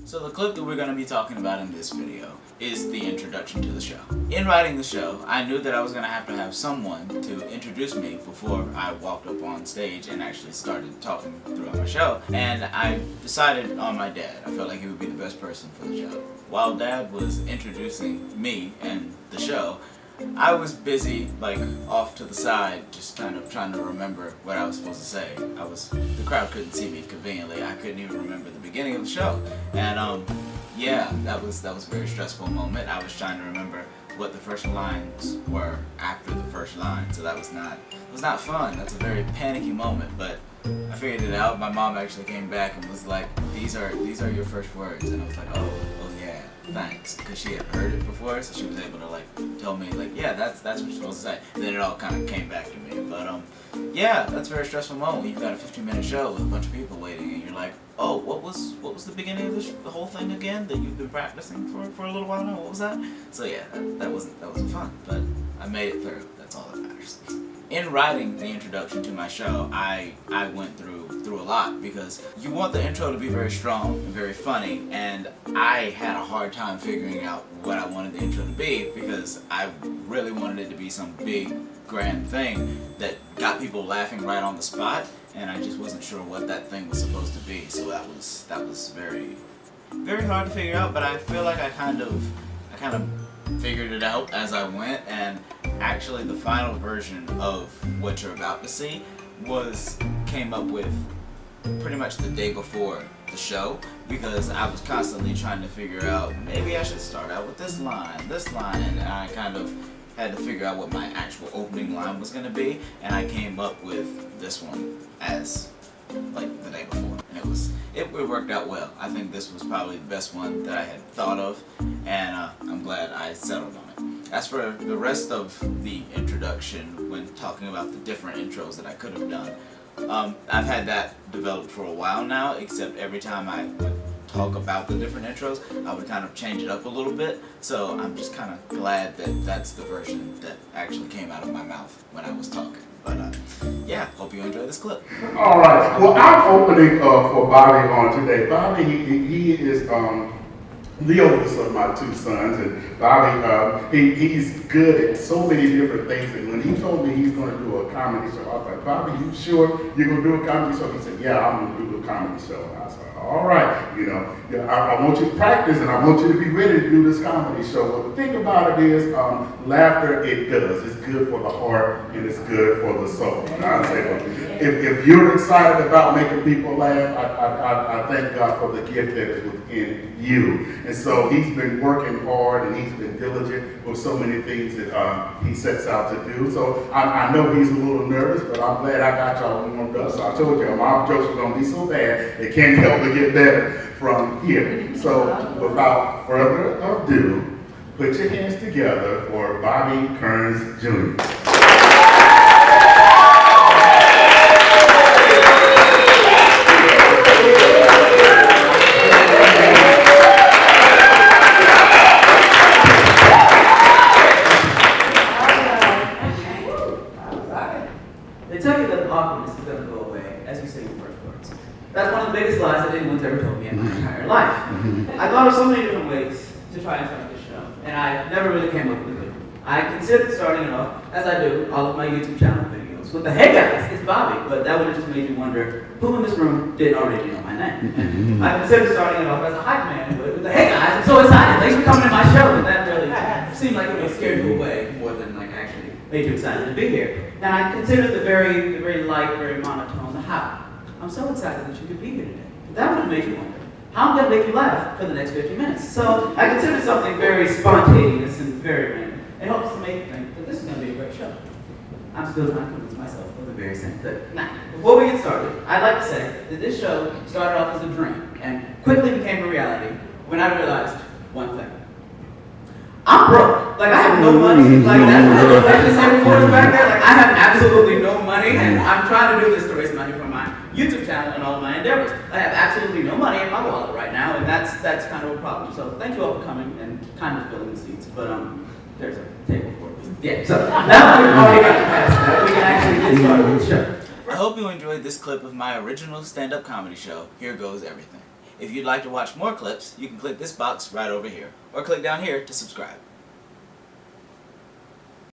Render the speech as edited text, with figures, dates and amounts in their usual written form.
So the clip that we're going to be talking about in this video is the introduction to the show. In writing the show, I knew that I was going to have someone to introduce me before I walked up on stage and actually started talking throughout my show. And I decided on my dad. I felt like he would be the best person for the show. While Dad was introducing me and the show, I was busy, off to the side, just kind of trying to remember what I was supposed to say. The crowd couldn't see me conveniently. I couldn't even remember the beginning of the show. And, yeah, that was a very stressful moment. I was trying to remember what the first lines were after the first line, so that was not fun. That's a very panicky moment, but I figured it out. My mom actually came back and was like, these are your first words. And I was like, oh yeah, thanks. Because she had heard it before, so she was able to tell me yeah, that's what you're supposed to say. And then it all kind of came back to me. But yeah, that's a very stressful moment when you've got a 15-minute show with a bunch of people waiting and you're like, oh, what was the beginning of the whole thing again that you've been practicing for a little while now? What was that? So yeah, that wasn't fun, but I made it through. That's all that matters. In writing the introduction to my show, I went through a lot because you want the intro to be very strong and very funny, and I had a hard time figuring out what I wanted the intro to be because I really wanted it to be some big, grand thing that got people laughing right on the spot, and I just wasn't sure what that thing was supposed to be. So that was very, very hard to figure out. But I feel like I kind of figured it out as I went, and actually the final version of what you're about to see came up with pretty much the day before the show, because I was constantly trying to figure out maybe I should start out with this line, and I kind of had to figure out what my actual opening line was going to be, and I came up with this one as the day before, and it worked out well. I think this was probably the best one that I had thought of, and I'm glad I settled on it. As for the rest of the introduction, when talking about the different intros that I could have done, I've had that developed for a while now, except every time I would talk about the different intros, I would kind of change it up a little bit. So I'm just kind of glad that that's the version that actually came out of my mouth when I was talking. But yeah, hope you enjoy this clip. All right. Well, I'm opening for Bobby on today. Bobby, he is the oldest of my two sons, and Bobby, he's good at so many different things. And when he told me he's going to do a comedy show, I was like, Bobby, you sure you're going to do a comedy show? He said, yeah, I'm going to do a comedy show. And I said, all right, I want you to practice, and I want you to be ready to do this comedy show. But the thing about it is, laughter, it does. It's good for the heart, and it's good for the soul. And I say, if you're excited about making people laugh, I thank God for the gift that is within you. And so he's been working hard, and he's been diligent with so many things that he sets out to do. So I know he's a little nervous, but I'm glad I got y'all warmed up. So I told you, my jokes were going to be so bad, they can't help but get better from here. So without further ado, put your hands together for Bobby Kearns Jr. They tell you that awkwardness is going to go away as you say your first words. That's one of the biggest lies that anyone's ever told me in my entire life. I thought of so many different ways to try and start this show, and I never really came up with it. I considered starting it off, as I do, all of my YouTube channel videos, with the hey guys, it's Bobby, but that would have just made you wonder who in this room didn't already know my name. I considered starting it off as a hype man with the hey guys, I'm so excited, thanks for coming to my show, but that really seemed like it would scare you away more than actually made you excited to be here. And I considered the very light, very monotone, the how. I'm so excited that you could be here today. That would have made you wonder, how am I going to make you laugh for the next 50 minutes? So I considered something very spontaneous and very random. It helps to make you think that this is going to be a great show. I'm still trying to convince myself of the very same thing. Now, before we get started, I'd like to say that this show started off as a dream and quickly became a reality when I realized one thing. I'm broke. I have no money. That's what the legislative force back there. I have absolutely no money, and I'm trying to do this to raise money for my YouTube channel and all of my endeavors. I have absolutely no money in my wallet right now, and that's kind of a problem. So thank you all for coming and kind of filling the seats. But there's a table for us. Yeah. So now that we've already got past that, we can actually get started with the show. I hope you enjoyed this clip of my original stand-up comedy show, Here Goes Everything. If you'd like to watch more clips, you can click this box right over here, or click down here to subscribe.